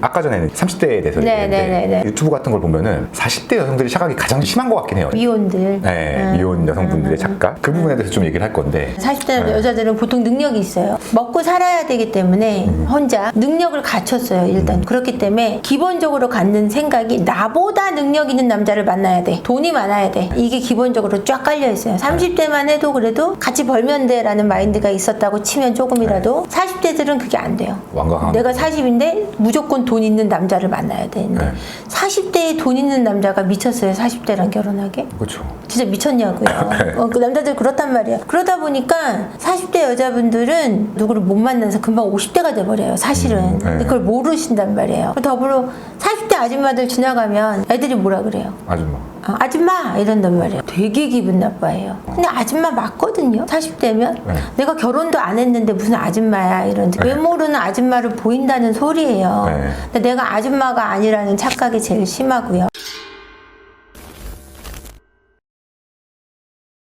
아까 전에는 30대에 대해서 얘기했는데 유튜브 같은 걸 보면은 40대 여성들이 착각이 가장 심한 것 같긴 해요. 미혼들. 네, 미혼 여성분들의 착각. 그 부분에 대해서 좀 얘기를 할 건데 40대 여자들은 보통 능력이 있어요. 먹고 살아야 되기 때문에 혼자 능력을 갖췄어요, 일단. 그렇기 때문에 기본적으로 갖는 생각이 나보다 능력 있는 남자를 만나야 돼. 돈이 많아야 돼. 이게 기본적으로 쫙 깔려 있어요. 30대만 해도 그래도 같이 벌면 돼라는 마인드가 있었다고 치면 조금이라도 40대들은 그게 안 돼요. 완강한. 내가 40인데 무조건 돈 있는 남자를 만나야 되는데 40대에 돈 있는 남자가 미쳤어요, 40대랑 결혼하게? 그렇죠. 진짜 미쳤냐고요. 그 남자들 그렇단 말이에요. 그러다 보니까 40대 여자분들은 누구를 못 만나서 금방 50대가 돼버려요, 사실은. 근데 그걸 모르신단 말이에요. 더불어 40대 아줌마들 지나가면 애들이 뭐라 그래요? 아줌마. 아줌마 이런단 말이에요. 되게 기분 나빠해요. 근데 아줌마 맞거든요, 40대면. 내가 결혼도 안 했는데 무슨 아줌마야 이런. 외모로는 아줌마를 보인다는 소리예요. 근데 내가 아줌마가 아니라는 착각이 제일 심하고요.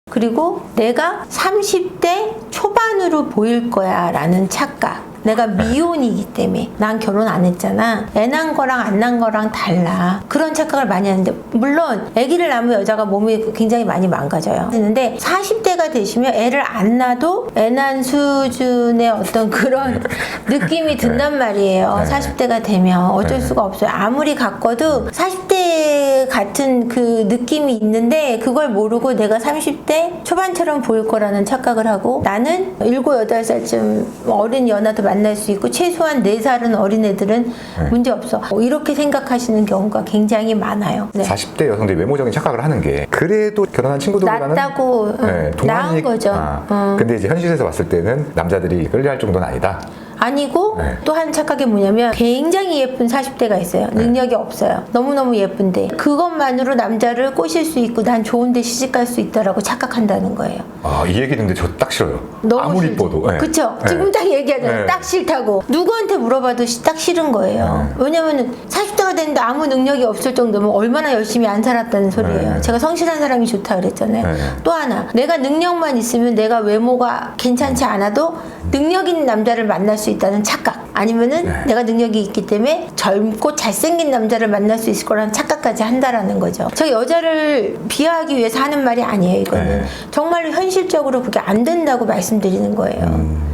그리고 내가 30대 초반으로 보일 거야 라는 착각. 내가 미혼이기 때문에 난 결혼 안 했잖아. 애 난 거랑 안 난 거랑 달라. 그런 착각을 많이 하는데, 물론 아기를 낳으면 여자가 몸이 굉장히 많이 망가져요. 근데 40대가 되시면 애를 안 낳아도 애 난 수준의 어떤 그런 느낌이 든단 말이에요. 40대가 되면 어쩔 수가 없어요. 아무리 가꿔도 40대 같은 그 느낌이 있는데 그걸 모르고 내가 30대 초반처럼 보일 거라는 착각을 하고, 나는 7, 8살쯤 어린 연하도 만날 수 있고 최소한 4살은 어린 애들은 문제 없어. 이렇게 생각하시는 경우가 굉장히 많아요. 40대 여성들이 외모적인 착각을 하는 게 그래도 결혼한 친구들보다는 낫다고 나은 거죠. 근데 이제 현실에서 봤을 때는 남자들이 끌려할 정도는 아니다. 아니고 또 한 착각이 뭐냐면 굉장히 예쁜 40대가 있어요. 능력이 없어요. 너무너무 예쁜데 그것만으로 남자를 꼬실 수 있고 난 좋은 데 시집갈 수 있다라고 착각한다는 거예요. 이 얘기 듣는데 저 딱 싫어요. 너무 아무리 싫죠. 이뻐도. 그쵸? 지금 딱 얘기하잖아요. 딱 싫다고. 누구한테 물어봐도 딱 싫은 거예요. 왜냐면 40대가 됐는데 아무 능력이 없을 정도면 얼마나 열심히 안 살았다는 소리예요. 제가 성실한 사람이 좋다 그랬잖아요. 또 하나, 내가 능력만 있으면 내가 외모가 괜찮지 않아도 능력 있는 남자를 만날 수 있다는 착각. 아니면은 내가 능력이 있기 때문에 젊고 잘생긴 남자를 만날 수 있을 거라는 착각까지 한다라는 거죠. 저 여자를 비하하기 위해서 하는 말이 아니에요, 이거는. 정말로 현실적으로 그게 안 된다고 말씀드리는 거예요.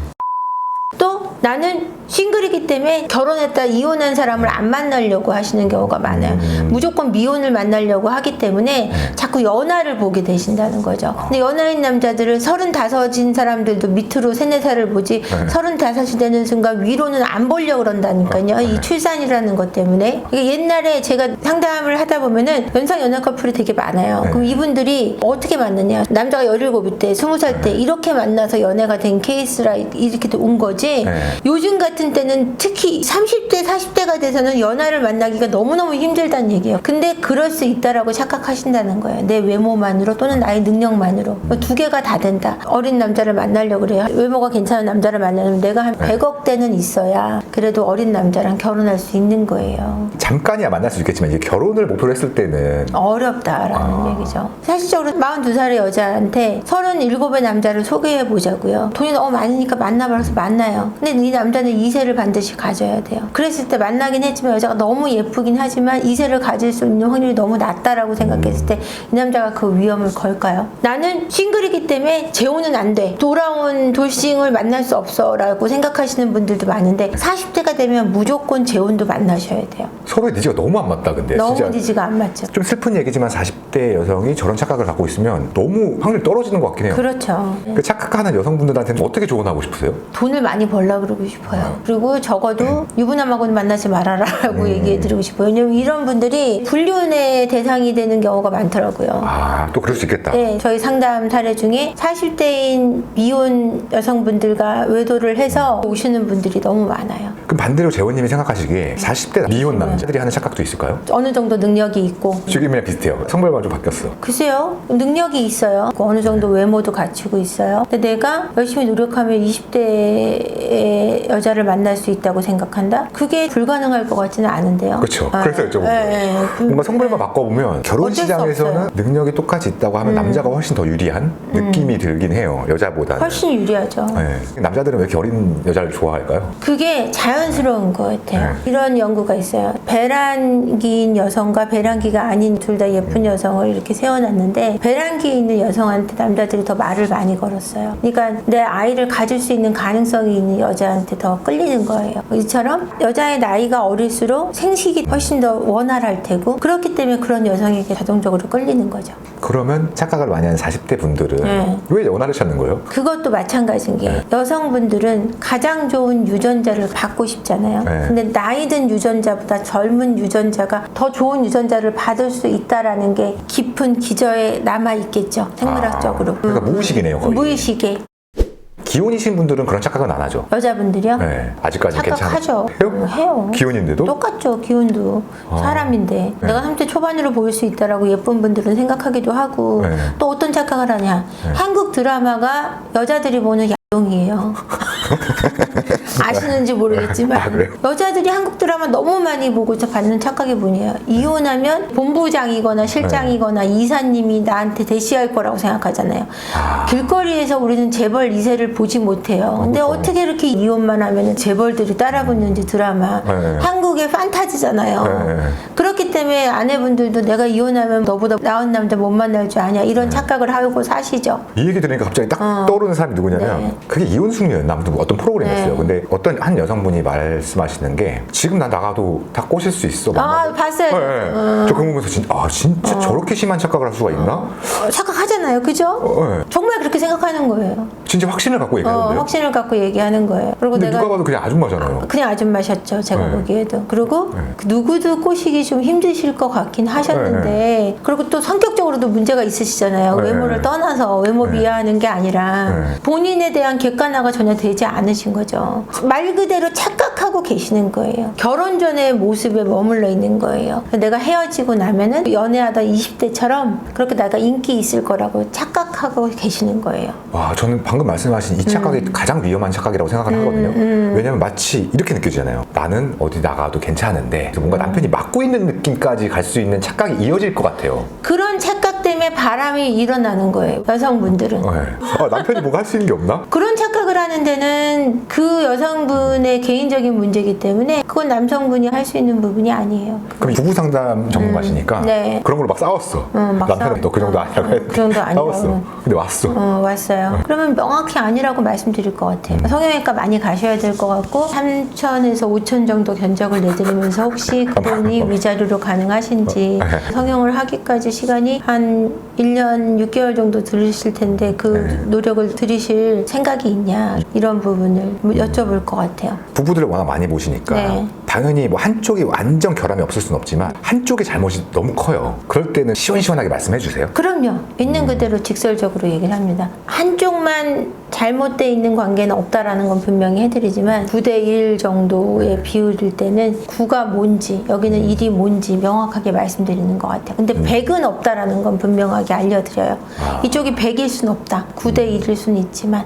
또 나는 싱글이기 때문에 결혼했다 이혼한 사람을 안 만나려고 하시는 경우가 많아요. 무조건 미혼을 만나려고 하기 때문에 자꾸 연하를 보게 되신다는 거죠. 근데 연하인 남자들은 35인 사람들도 밑으로 3, 4살을 보지 35이 되는 순간 위로는 안 보려고 그런다니까요. 이 출산이라는 것 때문에. 이게 옛날에 제가 상담을 하다 보면은 연상 커플이 되게 많아요. 그럼 이분들이 어떻게 만나냐. 남자가 17일 때 20살 때 이렇게 만나서 연애가 된 케이스라 이렇게 온 거지. 요즘 같은 때는 특히 30대, 40대가 돼서는 연하를 만나기가 너무너무 힘들다는 얘기예요. 근데 그럴 수 있다라고 착각하신다는 거예요. 내 외모만으로 또는 나의 능력만으로. 2개가 다 된다. 어린 남자를 만나려고 그래요. 외모가 괜찮은 남자를 만나려면 내가 한 100억 대는 있어야 그래도 어린 남자랑 결혼할 수 있는 거예요. 잠깐이야 만날 수 있겠지만 이제 결혼을 목표로 했을 때는 어렵다라는 얘기죠. 사실적으로 42살의 여자한테 37의 남자를 소개해 보자고요. 돈이 너무 많으니까 만나봐서 만나요. 근데 이 남자는 2세를 반드시 가져야 돼요. 그랬을 때 만나긴 했지만 여자가 너무 예쁘긴 하지만 2세를 가질 수 있는 확률이 너무 낮다라고 생각했을 때 이 남자가 그 위험을 걸까요? 나는 싱글이기 때문에 재혼은 안 돼. 돌아온 돌싱을 만날 수 없어 라고 생각하시는 분들도 많은데 40대가 되면 무조건 재혼도 만나셔야 돼요. 서로의 니즈가 너무 안 맞다. 근데 너무 진짜 니즈가 안 맞죠. 좀 슬픈 얘기지만 40대 여성이 저런 착각을 갖고 있으면 너무 확률이 떨어지는 것 같긴 해요. 그렇죠. 그 착각하는 여성분들한테는 어떻게 조언하고 싶으세요? 돈을 많이 벌려고 그러고 싶어요. 그리고 적어도 유부남하고는 만나지 말아라 라고 얘기해드리고 싶어요. 왜냐면 이런 분들이 불륜의 대상이 되는 경우가 많더라고요. 또 그럴 수 있겠다. 네, 저희 상담 사례 중에 40대인 미혼 여성분들과 외도를 해서 오시는 분들이 너무 많아요. 그럼 반대로 재원님이 생각하시기에 40대 미혼 남자들이 하는 착각도 있을까요? 어느 정도 능력이 있고. 지금이랑 비슷해요. 성별만 좀 바뀌었어. 글쎄요, 능력이 있어요. 어느 정도 외모도 갖추고 있어요. 근데 내가 열심히 노력하면 20대의 여자를 만날 수 있다고 생각한다? 그게 불가능할 것 같지는 않은데요. 그렇죠. 그래서 여쭤본 거예요. 뭔가 성별만 바꿔보면 결혼 시장에서는 능력이 똑같이 있다고 하면 남자가 훨씬 더 유리한 느낌이 들긴 해요. 여자보다는. 훨씬 유리하죠. 남자들은 왜 이렇게 어린 여자를 좋아할까요? 그게 자연 자연스러운 것 같아요. 이런 연구가 있어요. 배란기인 여성과 배란기가 아닌 둘 다 예쁜 여성을 이렇게 세워놨는데 배란기에 있는 여성한테 남자들이 더 말을 많이 걸었어요. 그러니까 내 아이를 가질 수 있는 가능성이 있는 여자한테 더 끌리는 거예요. 이처럼 여자의 나이가 어릴수록 생식이 훨씬 더 원활할 테고 그렇기 때문에 그런 여성에게 자동적으로 끌리는 거죠. 그러면 착각을 많이 하는 40대 분들은 왜 연하를 찾는 거예요? 그것도 마찬가지인 게 여성분들은 가장 좋은 유전자를 받고 싶잖아요. 근데 나이 든 유전자보다 젊은 유전자가 더 좋은 유전자를 받을 수 있다라는 게 깊은 기저에 남아 있겠죠. 생물학적으로. 그러니까 무의식이네요, 거의. 무의식에. 기혼이신 분들은 그런 착각은 안 하죠? 여자분들이요? 네, 아직까지는 착각하죠. 해요? 해요. 기혼인데도? 똑같죠. 기혼도 사람인데 내가 30대 초반으로 보일 수 있다라고 예쁜 분들은 생각하기도 하고 또 어떤 착각을 하냐. 한국 드라마가 여자들이 보는 야동이에요. 아시는지 모르겠지만 여자들이 한국 드라마 너무 많이 보고 받는 착각이 뭐냐요. 이혼하면 본부장이거나 실장이거나 이사님이 나한테 대시할 거라고 생각하잖아요. 길거리에서 우리는 재벌 2세를 보지 못해요. 근데 그렇죠. 어떻게 이렇게 이혼만 하면 재벌들이 따라붙는지 드라마. 한국의 판타지잖아요. 그렇기 때문에 아내분들도 내가 이혼하면 너보다 나은 남자 못 만날 줄 아냐 이런 착각을 하고 사시죠. 이 얘기 들으니까 갑자기 딱 떠오르는 사람이 누구냐면 그게 이혼숙녀였나 아무튼 어떤 프로그램이었어요. 근데 어떤 한 여성분이 말씀하시는 게 지금 나 나가도 다 꼬실 수 있어. 봤어요. 저 그거 보면서 진짜 저렇게 심한 착각을 할 수가 있나? 착각하잖아요. 그죠? 정말 그렇게 생각하는 거예요. 진짜 확신을 갖고 얘기하는데요? 확신을 갖고 얘기하는 거예요. 그리고 근데 내가 누가 봐도 그냥 아줌마잖아요. 그냥 아줌마셨죠. 제가 보기에도. 그리고 누구도 꼬시기 좀 힘드실 것 같긴 하셨는데 그리고 또 성격적으로도 문제가 있으시잖아요. 외모를 떠나서 외모 비하하는 게 아니라 본인에 대한 객관화가 전혀 되지 않으신 거죠. 말 그대로 착각하고 계시는 거예요. 결혼 전의 모습에 머물러 있는 거예요. 내가 헤어지고 나면은 연애하다 20대처럼 그렇게 내가 인기 있을 거라고 착각하고 계시는 거예요. 와, 저는 방금 말씀하신 이 착각이 가장 위험한 착각이라고 생각을 하거든요. 왜냐면 마치 이렇게 느껴지잖아요. 나는 어디 나가도 괜찮은데 그래서 뭔가 남편이 맡고 있는 느낌까지 갈 수 있는 착각이 이어질 것 같아요. 그런 착각 때문에 바람이 일어나는 거예요. 여성분들은. 남편이 뭔가 할 수 있는 게 없나? 그런 착각을 하는 데는 그 여성분의 개인적인 문제이기 때문에 그건 남성분이 할 수 있는 부분이 아니에요. 그럼 부부 상담 전문가시니까 그런 걸로 막 싸웠어. 남편은 너 그 정도 아니라고 했는데 그 정도 아니라고. 싸웠어. 근데 왔어. 왔어요. 그러면 명확히 아니라고 말씀드릴 것 같아요. 성형외과 많이 가셔야 될 것 같고 3천에서 5천 정도 견적을 내드리면서 혹시 그분이 위자료로 가능하신지 성형을 하기까지 시간이 한 1년 6개월 정도 들으실 텐데 그 노력을 들이실 생각이 있냐 이런 부분을 여쭤볼 것 같아요. 부부들을 워낙 많이 보시니까 당연히 뭐 한쪽이 완전 결함이 없을 수는 없지만 한쪽의 잘못이 너무 커요. 그럴 때는 시원시원하게 말씀해 주세요. 그럼요. 있는 그대로 직설적으로 얘기를 합니다. 한쪽만 잘못되어 있는 관계는 없다라는 건 분명히 해드리지만 9대1 정도의 비율일 때는 9가 뭔지 여기는 1이 뭔지 명확하게 말씀드리는 것 같아요. 근데 100은 없다라는 건 분명하게 알려드려요. 이쪽이 100일 수는 없다. 9대1일 수는 있지만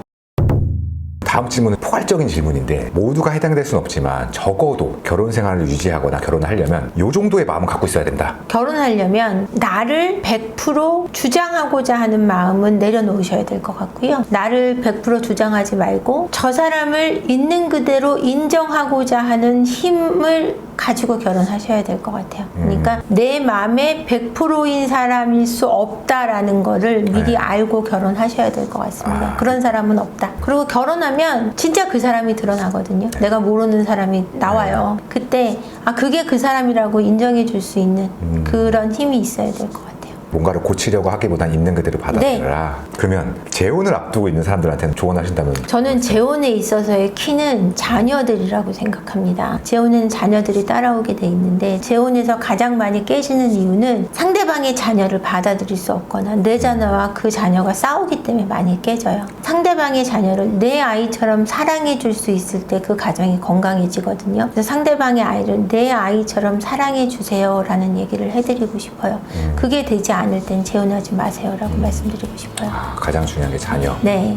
다음 질문은 포괄적인 질문인데 모두가 해당될 수는 없지만 적어도 결혼 생활을 유지하거나 결혼을 하려면 이 정도의 마음을 갖고 있어야 된다. 결혼하려면 나를 100% 주장하고자 하는 마음은 내려놓으셔야 될 것 같고요. 나를 100% 주장하지 말고 저 사람을 있는 그대로 인정하고자 하는 힘을 가지고 결혼하셔야 될 것 같아요. 그러니까 내 마음에 100%인 사람일 수 없다라는 거를 미리 알고 결혼하셔야 될 것 같습니다. 그런 사람은 없다. 그리고 결혼하면 진짜 그 사람이 드러나거든요. 내가 모르는 사람이 나와요. 그때 그게 그 사람이라고 인정해 줄 수 있는 그런 힘이 있어야 될 것 같아요. 뭔가를 고치려고 하기보단 있는 그대로 받아들여라. 그러면 재혼을 앞두고 있는 사람들한테는 조언하신다면? 저는 재혼에 있어서의 키는 자녀들이라고 생각합니다. 재혼에는 자녀들이 따라오게 돼 있는데 재혼에서 가장 많이 깨지는 이유는 상대방의 자녀를 받아들일 수 없거나 내 자녀와 그 자녀가 싸우기 때문에 많이 깨져요. 상대방의 자녀를 내 아이처럼 사랑해 줄 수 있을 때 그 가정이 건강해지거든요. 그래서 상대방의 아이를 내 아이처럼 사랑해 주세요 라는 얘기를 해드리고 싶어요. 그게 되지 않을 땐 재혼하지 마세요 라고 말씀드리고 싶어요. 가장 중요한 게 자녀. 네.